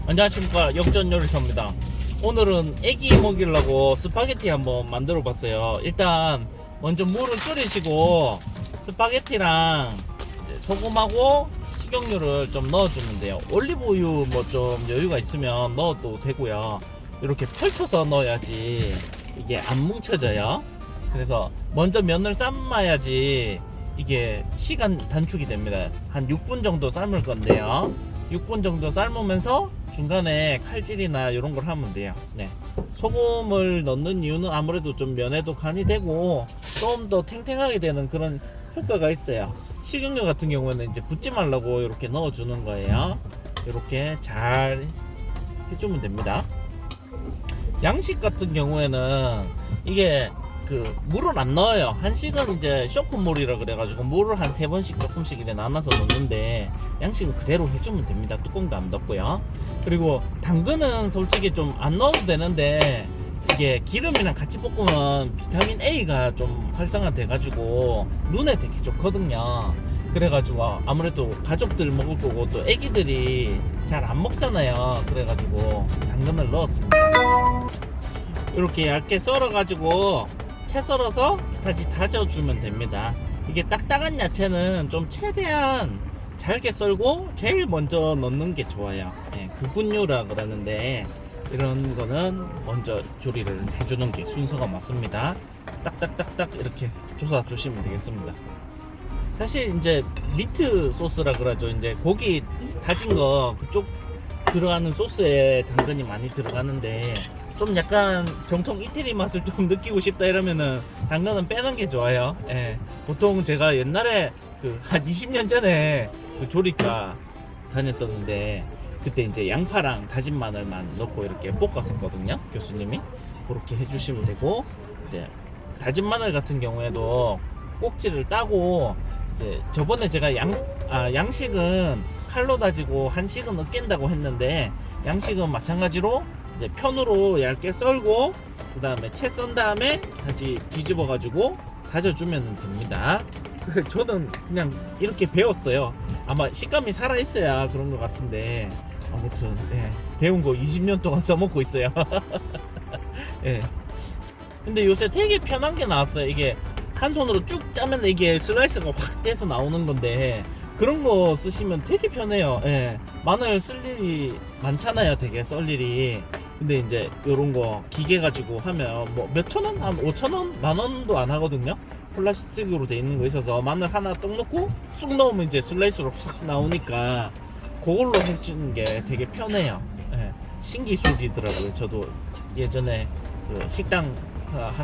안녕하십니까, 역전요리사입니다. 오늘은 애기 먹이려고 스파게티 한번 만들어 봤어요. 일단 먼저 물을 끓이시고 스파게티랑 이제 소금하고 식용유를 좀 넣어주면 돼요. 올리브유 뭐 좀 여유가 있으면 넣어도 되고요. 이렇게 펼쳐서 넣어야지 이게 안 뭉쳐져요. 그래서 먼저 면을 삶아야지 이게 시간 단축이 됩니다. 한 6분 정도 삶을 건데요. 6분 정도 삶으면서 중간에 칼질이나 이런 걸 하면 돼요. 네. 소금을 넣는 이유는 아무래도 좀 면에도 간이 되고 좀 더 탱탱하게 되는 그런 효과가 있어요. 식용유 같은 경우에는 이제 굳지 말라고 이렇게 넣어주는 거예요. 이렇게 잘 해주면 됩니다. 양식 같은 경우에는 이게 물을 안 넣어요. 한식은 이제 쇼크물이라 그래가지고 물을 한 3번씩 조금씩 이렇게 나눠서 넣는데 양식은 그대로 해주면 됩니다. 뚜껑도 안 덮고요. 그리고 당근은 솔직히 좀 안 넣어도 되는데 이게 기름이랑 같이 볶으면 비타민 A가 좀 활성화돼가지고 눈에 되게 좋거든요. 그래가지고 아무래도 가족들 먹을 거고 또 애기들이 잘 안 먹잖아요. 그래가지고 당근을 넣었습니다. 이렇게 얇게 썰어가지고 채 썰어서 다시 다져주면 됩니다. 이게 딱딱한 야채는 좀 최대한 잘게 썰고 제일 먼저 넣는 게 좋아요. 예, 구분류라 그러는데 이런 거는 먼저 조리를 해주는 게 순서가 맞습니다. 딱딱딱딱 이렇게 조사 주시면 되겠습니다. 사실 이제 미트 소스라 그러죠. 이제 고기 다진 거 그쪽 들어가는 소스에 당근이 많이 들어가는데 좀 약간 정통 이태리 맛을 좀 느끼고 싶다 이러면은 당근은 빼는 게 좋아요. 예. 보통 제가 옛날에 한 20년 전에 조리과 다녔었는데 그때 이제 양파랑 다진 마늘만 넣고 이렇게 볶았었거든요. 교수님이 그렇게 해주시면 되고, 이제 다진 마늘 같은 경우에도 꼭지를 따고, 이제 저번에 제가 양식은 칼로 다지고 한식은 으깬다고 했는데 양식은 마찬가지로 이제 편으로 얇게 썰고 그 다음에 채 썬 다음에 다시 뒤집어 가지고 다져주면 됩니다. 저는 그냥 이렇게 배웠어요. 아마 식감이 살아 있어야 그런 것 같은데 아무튼 예, 배운 거 20년 동안 써먹고 있어요. 예. 근데 요새 되게 편한 게 나왔어요. 이게 한 손으로 쭉 짜면 이게 슬라이스가 확 떼서 나오는 건데 그런 거 쓰시면 되게 편해요. 예. 마늘 쓸 일이 많잖아요. 되게 썰 일이. 근데 이제 요런 거 기계 가지고 하면 뭐 몇천 원? 한 5천 원? 만 원도 안 하거든요. 플라스틱으로 돼 있는 거 있어서 마늘 하나 똑 넣고 쑥 넣으면 이제 슬라이스로 쑥 나오니까 그걸로 해주는 게 되게 편해요. 예. 신기술이더라고요. 저도 예전에 식당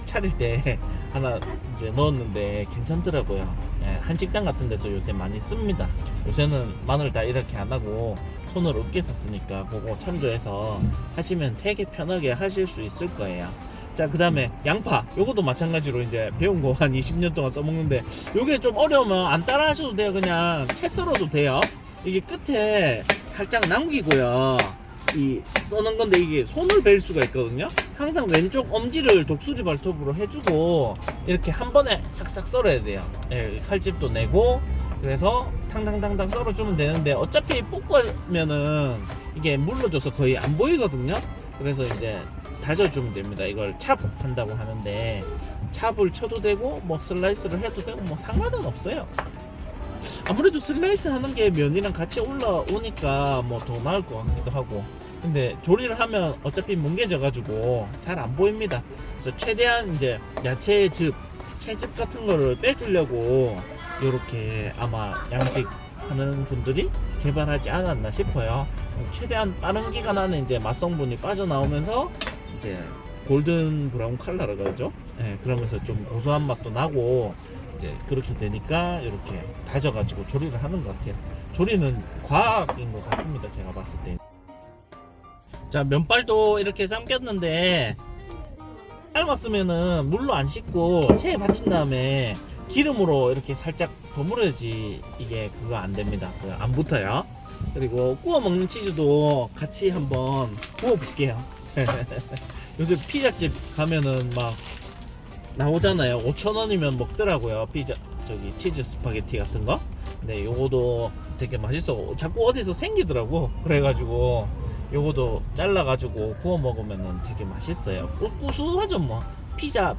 차릴 때 하나 이제 넣었는데 괜찮더라고요. 예, 한식당 같은 데서 요새 많이 씁니다. 요새는 마늘 다 이렇게 안 하고 손으로 으깨서 쓰니까 그거 참조해서 하시면 되게 편하게 하실 수 있을 거예요. 자, 그 다음에 양파, 요것도 마찬가지로 이제 배운 거 한 20년 동안 써먹는데 요게 좀 어려우면 안 따라 하셔도 돼요. 그냥 채 썰어도 돼요. 이게 끝에 살짝 남기고요. 이 써는 건데 이게 손을 벨 수가 있거든요. 항상 왼쪽 엄지를 독수리 발톱으로 해주고 이렇게 한 번에 싹싹 썰어야 돼요. 예, 칼집도 내고 그래서 탕탕탕탕 썰어주면 되는데 어차피 볶으면은 이게 물러져서 거의 안 보이거든요. 그래서 이제 다져주면 됩니다. 이걸 찹 한다고 하는데 찹을 쳐도 되고 뭐 슬라이스를 해도 되고 뭐 상관은 없어요. 아무래도 슬라이스 하는 게 면이랑 같이 올라오니까 뭐 더 나을 것 같기도 하고. 근데 조리를 하면 어차피 뭉개져 가지고 잘 안 보입니다. 그래서 최대한 이제 야채의 채즙 같은 거를 빼주려고 이렇게 아마 양식 하는 분들이 개발하지 않았나 싶어요. 최대한 빠른 기간 안에 이제 맛성분이 빠져나오면서 이제 골든 브라운 컬러라 그러죠. 예, 그러면서 좀 고소한 맛도 나고 이제 그렇게 되니까 이렇게 다져가지고 조리를 하는 것 같아요. 조리는 과학인 것 같습니다. 제가 봤을 때. 자, 면발도 이렇게 삶겼는데 삶았으면은 물로 안 씻고 체에 받친 다음에 기름으로 이렇게 살짝 버무려야지 이게 그거 안 됩니다. 안 붙어요. 그리고 구워 먹는 치즈도 같이 한번 구워 볼게요. 요새 피자집 가면은 막 나오잖아요. 5,000원이면 먹더라고요. 피자 치즈 스파게티 같은 거. 근데 요거도 되게 맛있어. 자꾸 어디서 생기더라고. 그래가지고 요거도 잘라가지고 구워 먹으면은 되게 맛있어요. 구수하죠 뭐. 피자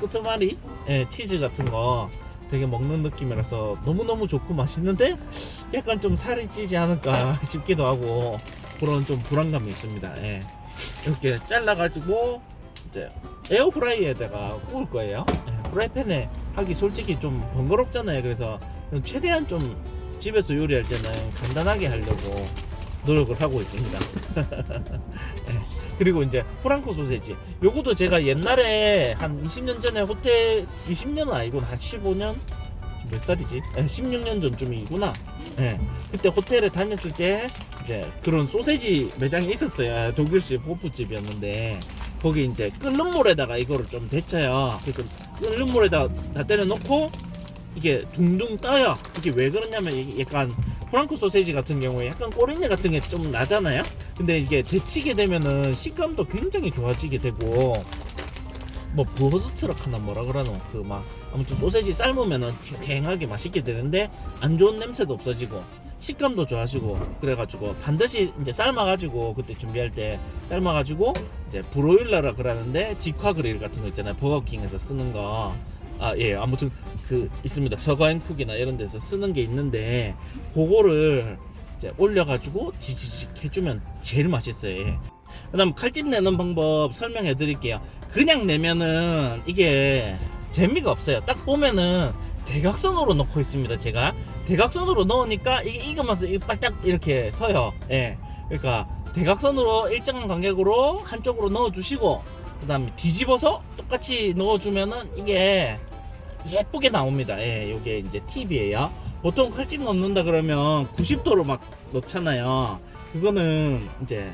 끄트머리, 예, 치즈 같은 거 되게 먹는 느낌이라서 너무너무 좋고 맛있는데 약간 좀 살이 찌지 않을까 싶기도 하고 그런 좀 불안감이 있습니다. 예. 이렇게 잘라가지고 이제 에어프라이어에다가 구울 거예요. 예, 프라이팬에 하기 솔직히 좀 번거롭잖아요. 그래서 최대한 좀 집에서 요리할 때는 간단하게 하려고 노력을 하고 있습니다. 예. 그리고 이제 프랑크 소세지 요것도 제가 옛날에 한 20년 전에 호텔 20년은 아니고 한 15년 몇 살이지? 16년 전쯤이구나. 예. 그때 호텔에 다녔을 때 이제 그런 소세지 매장이 있었어요. 독일식 호프집이었는데 거기 이제 끓는 물에다가 이거를 좀 데쳐요. 그러니까 끓는 물에다 다 때려놓고 이게 둥둥 떠요. 이게 왜 그러냐면 이게 약간 프랑크 소세지 같은 경우에 약간 꼬리내 같은 게 좀 나잖아요. 근데 이게 데치게 되면은 식감도 굉장히 좋아지게 되고 뭐 브로스트라카나 뭐라 그러노 그 막 아무튼 소세지 삶으면은 탱탱하게 맛있게 되는데 안 좋은 냄새도 없어지고 식감도 좋아지고 그래가지고 반드시 이제 삶아가지고 그때 준비할 때 삶아가지고 이제 브로일러라 그러는데 직화 그릴 같은 거 있잖아요. 버거킹에서 쓰는 거. 아, 예, 아무튼 그 있습니다. 서가앤쿡이나 이런 데서 쓰는 게 있는데 그거를 이제 올려가지고 지지직 해주면 제일 맛있어요. 예. 그다음 칼집 내는 방법 설명해 드릴게요. 그냥 내면은 이게 재미가 없어요. 딱 보면은 대각선으로 넣고 있습니다. 제가 대각선으로 넣으니까 이게 익으면서 빨딱 이렇게 서요. 예, 그러니까 대각선으로 일정한 간격으로 한쪽으로 넣어주시고 그 다음에 뒤집어서 똑같이 넣어주면은 이게 예쁘게 나옵니다. 예, 요게 이제 팁이에요. 보통 칼집 넣는다 그러면 90도로 막 넣잖아요. 그거는 이제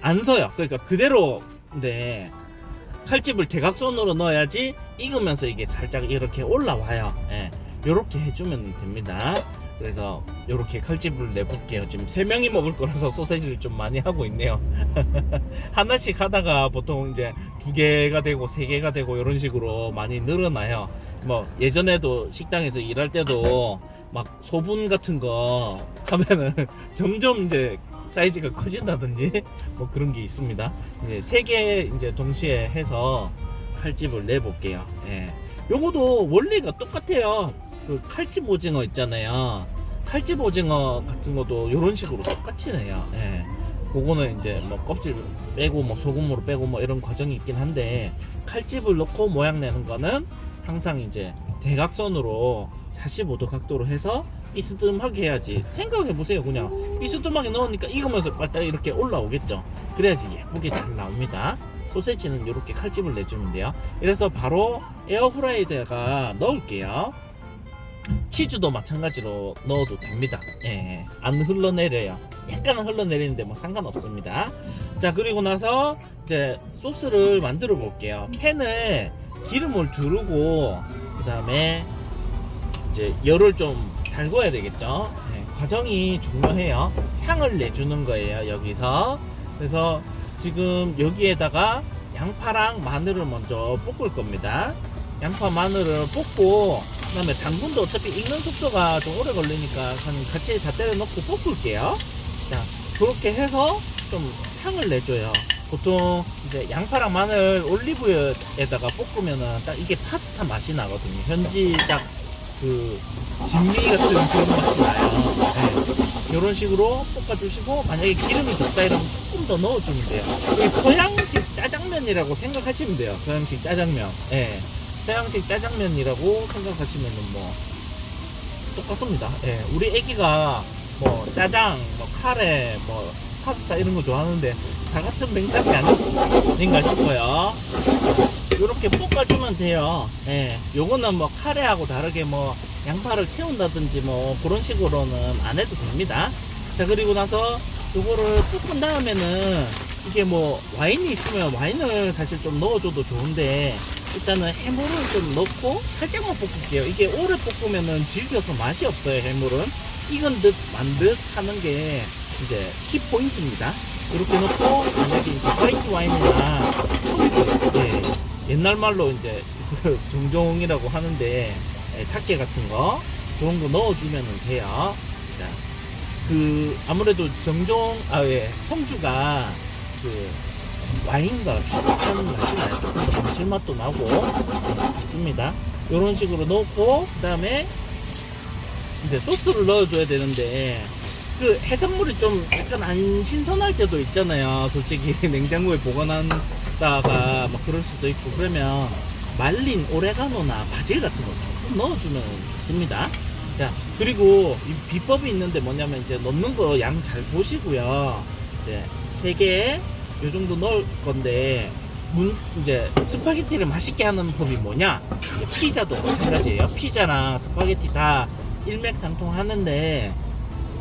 안 서요. 그러니까 그대로. 근데 칼집을 대각선으로 넣어야지 익으면서 이게 살짝 이렇게 올라와요. 예, 요렇게 해주면 됩니다. 그래서 요렇게 칼집을 내볼게요. 지금 3명이 먹을 거라서 소세지를 좀 많이 하고 있네요. 하나씩 하다가 보통 이제 2개가 되고 3개가 되고 이런 식으로 많이 늘어나요. 뭐 예전에도 식당에서 일할 때도 막 소분 같은 거 하면은 점점 이제 사이즈가 커진다든지 뭐 그런 게 있습니다. 이제 3개 이제 동시에 해서 칼집을 내볼게요. 예. 요거도 원리가 똑같아요. 그 칼집 오징어 있잖아요. 칼집 오징어 같은 것도 이런 식으로 똑같이 내요. 예. 그거는 이제 뭐 껍질 빼고 뭐 소금으로 빼고 뭐 이런 과정이 있긴 한데 칼집을 넣고 모양 내는 거는 항상 이제 대각선으로 45도 각도로 해서 비스듬하게 해야지. 생각해보세요. 그냥 비스듬하게 넣으니까 익으면서 빨딱 이렇게 올라오겠죠. 그래야지 예쁘게 잘 나옵니다. 소세지는 이렇게 칼집을 내주면 돼요. 이래서 바로 에어프라이어에다가 넣을게요. 치즈도 마찬가지로 넣어도 됩니다. 예, 안 흘러내려요. 약간은 흘러내리는데 뭐 상관없습니다. 자, 그리고 나서 이제 소스를 만들어 볼게요. 팬에 기름을 두르고 그 다음에 이제 열을 좀 달궈야 되겠죠. 네, 과정이 중요해요. 향을 내주는 거예요, 여기서. 그래서 지금 여기에다가 양파랑 마늘을 먼저 볶을 겁니다. 양파 마늘을 볶고 그 다음에 당근도 어차피 익는 속도가 좀 오래 걸리니까 같이 다 때려 넣고 볶을게요. 자, 그렇게 해서 좀 향을 내줘요. 보통 이제 양파랑 마늘 올리브유에다가 볶으면은 딱 이게 파스타 맛이 나거든요. 현지 딱 그 진미 같은 그런 맛이 나요. 네. 이런 식으로 볶아주시고 만약에 기름이 적다 이러면 조금 더 넣어주면 돼요. 이게 서양식 짜장면이라고 생각하시면 돼요. 서양식 짜장면. 네. 서양식 짜장면이라고 생각하시면은 뭐 똑같습니다. 네. 우리 애기가 뭐 짜장, 뭐 카레, 뭐 파스타 이런 거 좋아하는데 다 같은 맥락이 아닌가 싶어요. 이렇게 볶아주면 돼요. 예, 요거는 뭐 카레하고 다르게 뭐 양파를 태운다든지 뭐 그런 식으로는 안 해도 됩니다. 자, 그리고 나서 요거를 볶은 다음에는 이게 뭐 와인이 있으면 와인을 사실 좀 넣어줘도 좋은데 일단은 해물을 좀 넣고 살짝만 볶을게요. 이게 오래 볶으면은 질겨서 맛이 없어요. 해물은 익은 듯 만 듯 하는 게 이제 키 포인트입니다. 이렇게 넣고 만약에 이제 화이트 와인이나 토니크, 예, 옛날 말로 이제 종종이라고 하는데 사케 같은 거 그런 거 넣어주면 돼요. 자, 아무래도 청주가 그 와인과 비슷한 맛이 나요. 조금 더 감칠맛도 나고 좋습니다. 이런 식으로 넣고 그 다음에 이제 소스를 넣어줘야 되는데 그 해산물이 좀 약간 안 신선할 때도 있잖아요. 솔직히 냉장고에 보관한다가 막 그럴 수도 있고 그러면 말린 오레가노나 바질 같은 거 조금 넣어주면 좋습니다. 자, 그리고 이 비법이 있는데 뭐냐면 이제 넣는 거 양 잘 보시고요. 이제 3개 요 정도 넣을 건데 이제 스파게티를 맛있게 하는 법이 뭐냐? 피자도 마찬가지예요. 피자랑 스파게티 다 일맥상통하는데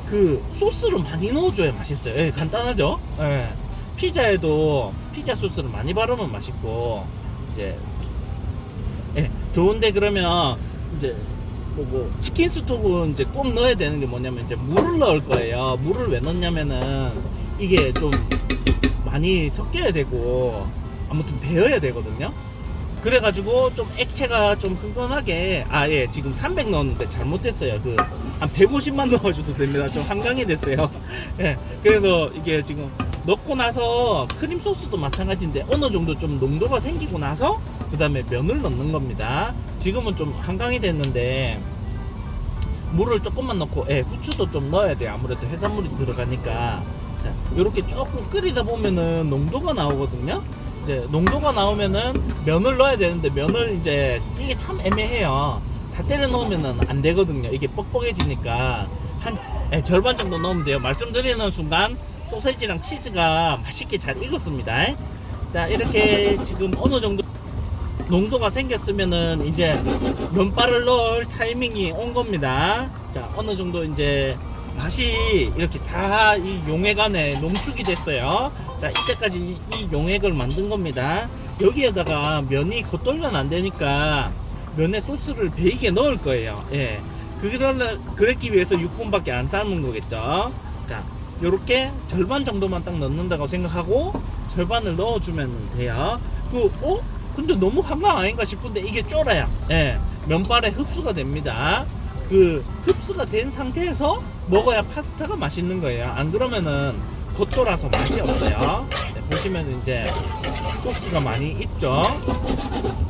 그 소스를 많이 넣어줘야 맛있어요. 예, 간단하죠? 예. 피자에도 피자 소스를 많이 바르면 맛있고 이제 좋은데 그러면 이제 치킨 스톡은 이제 꼭 넣어야 되는 게 뭐냐면 이제 물을 넣을 거예요. 물을 왜 넣냐면은 이게 좀 많이 섞여야 되고 아무튼 배어야 되거든요. 그래가지고 좀 액체가 좀 흥건하게 지금 300 넣었는데 잘못했어요. 한 150만 넣어줘도 됩니다. 좀 한강이 됐어요. 예, 그래서 이게 지금 넣고 나서 크림 소스도 마찬가지인데 어느 정도 좀 농도가 생기고 나서 그 다음에 면을 넣는 겁니다. 지금은 좀 한강이 됐는데 물을 조금만 넣고 후추도 좀 넣어야 돼요. 아무래도 해산물이 들어가니까. 자, 요렇게 조금 끓이다 보면은 농도가 나오거든요. 이제 농도가 나오면은 면을 넣어야 되는데 면을 이제 이게 참 애매해요. 다 때려 넣으면은 안 되거든요. 이게 뻑뻑해지니까 한 절반 정도 넣으면 돼요. 말씀드리는 순간 소세지랑 치즈가 맛있게 잘 익었습니다. 자, 이렇게 지금 어느 정도 농도가 생겼으면은 이제 면발을 넣을 타이밍이 온 겁니다. 자, 어느 정도 이제 맛이 이렇게 다 이 용액 안에 농축이 됐어요. 자, 이때까지 이 용액을 만든 겁니다. 여기에다가 면이 겉돌면 안 되니까 면에 소스를 베이게 넣을 거예요. 예. 그랬기 위해서 6분밖에 안 삶은 거겠죠. 자, 요렇게 절반 정도만 딱 넣는다고 생각하고 절반을 넣어주면 돼요. 근데 너무 한강 아닌가 싶은데 이게 쫄아야 면발에 흡수가 됩니다. 흡수가 된 상태에서 먹어야 파스타가 맛있는 거예요. 안 그러면은 겉돌아서 맛이 없어요. 보시면 이제 소스가 많이 있죠.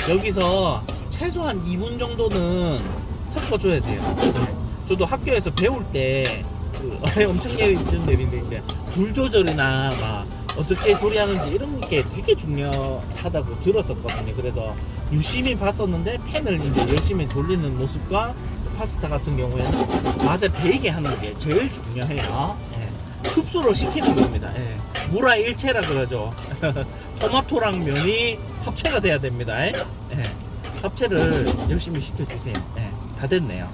여기서 최소한 2분 정도는 섞어줘야 돼요. 저도 학교에서 배울 때 엄청 내리는데 이제 불 조절이나 막 어떻게 조리하는지 이런 게 되게 중요하다고 들었었거든요. 그래서 유심히 봤었는데 팬을 이제 열심히 돌리는 모습과 파스타 같은 경우에는 맛을 배이게 하는 게 제일 중요해요. 흡수를 시키는 겁니다. 물화일체라 그러죠. 토마토랑 면이 합체가 돼야 됩니다. 합체를 열심히 시켜주세요. 다 됐네요.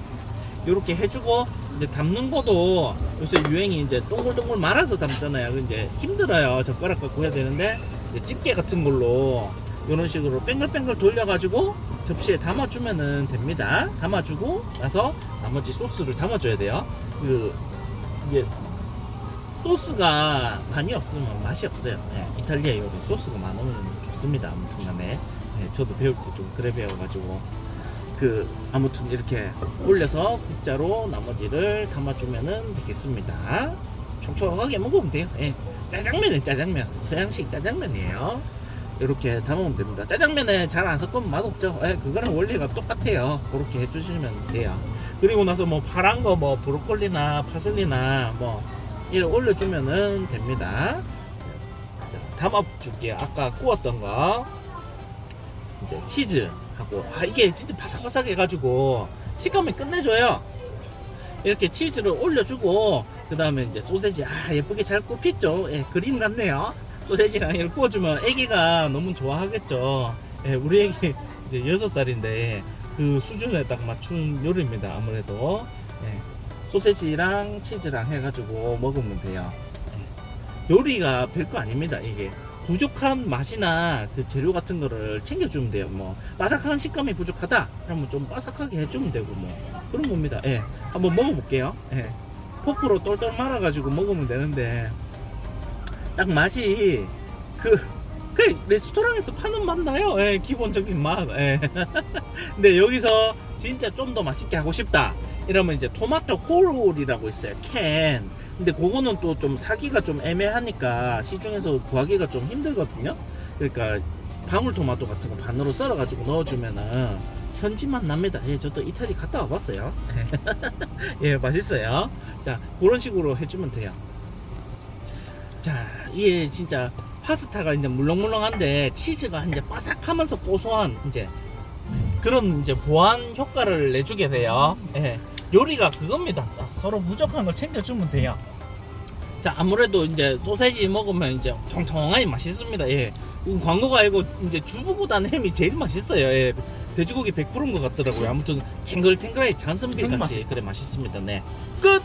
이렇게 해주고 이제 담는 것도 요새 유행이 이제 동글동글 말아서 담잖아요. 이제 힘들어요. 젓가락 갖고 해야 되는데 이제 집게 같은 걸로 이런 식으로 뱅글뱅글 돌려가지고 접시에 담아주면은 됩니다. 담아주고 나서 나머지 소스를 담아줘야 돼요. 이게 소스가 많이 없으면 맛이 없어요. 이탈리아 요리 소스가 많으면 좋습니다. 아무튼간에 저도 배울 때 좀 그래 배워가지고 아무튼 이렇게 올려서 국자로 나머지를 담아주면은 되겠습니다. 촉촉하게 먹으면 돼요. 짜장면은 짜장면, 서양식 짜장면이에요. 이렇게 담으면 됩니다. 짜장면에 잘 안 섞으면 맛없죠. 그거랑 원리가 똑같아요. 그렇게 해주시면 돼요. 그리고 나서 뭐 파란 거 브로콜리나 파슬리나 이렇게 올려주면은 됩니다. 자, 담아줄게요. 아까 구웠던 거 이제 치즈하고 이게 진짜 바삭바삭 해가지고 식감이 끝내줘요. 이렇게 치즈를 올려주고 그 다음에 이제 소세지 예쁘게 잘 굽혔죠. 그림 같네요. 소세지랑 이렇게 구워주면 애기가 너무 좋아하겠죠. 우리 애기 이제 6살인데 그 수준에 딱 맞춘 요리입니다. 아무래도 소세지랑 치즈랑 해가지고 먹으면 돼요. 요리가 별거 아닙니다. 이게 부족한 맛이나 재료 같은 거를 챙겨주면 돼요. 바삭한 식감이 부족하다 그러면 좀 바삭하게 해주면 되고 그런 겁니다. 한번 먹어볼게요. 포크로 똘똘 말아가지고 먹으면 되는데 딱 맛이 레스토랑에서 파는 맛 나요. 기본적인 맛. 근데 여기서 진짜 좀 더 맛있게 하고 싶다 이러면 이제 토마토 홀이라고 있어요. 캔 근데 그거는 또 좀 사기가 좀 애매하니까 시중에서 구하기가 좀 힘들거든요. 그러니까 방울토마토 같은 거 반으로 썰어가지고 넣어주면은 현지 맛 납니다. 예, 저도 이탈리 갔다 와봤어요. 예, 맛있어요. 자, 그런 식으로 해주면 돼요. 자, 이게 진짜 파스타가 이제 물렁물렁한데 치즈가 이제 바삭하면서 고소한 이제 그런 이제 보완 효과를 내주게 돼요. 예, 요리가 그겁니다. 자, 서로 부족한 걸 챙겨주면 돼요. 자, 아무래도 이제 소세지 먹으면 이제 통통하니 맛있습니다. 예, 이건 광고가 아니고 이제 주부보다는 햄이 제일 맛있어요. 예, 돼지고기 100%인 것 같더라고요. 아무튼 탱글탱글하게 잔선비 같이 그래 맛있습니다. 네, 끝.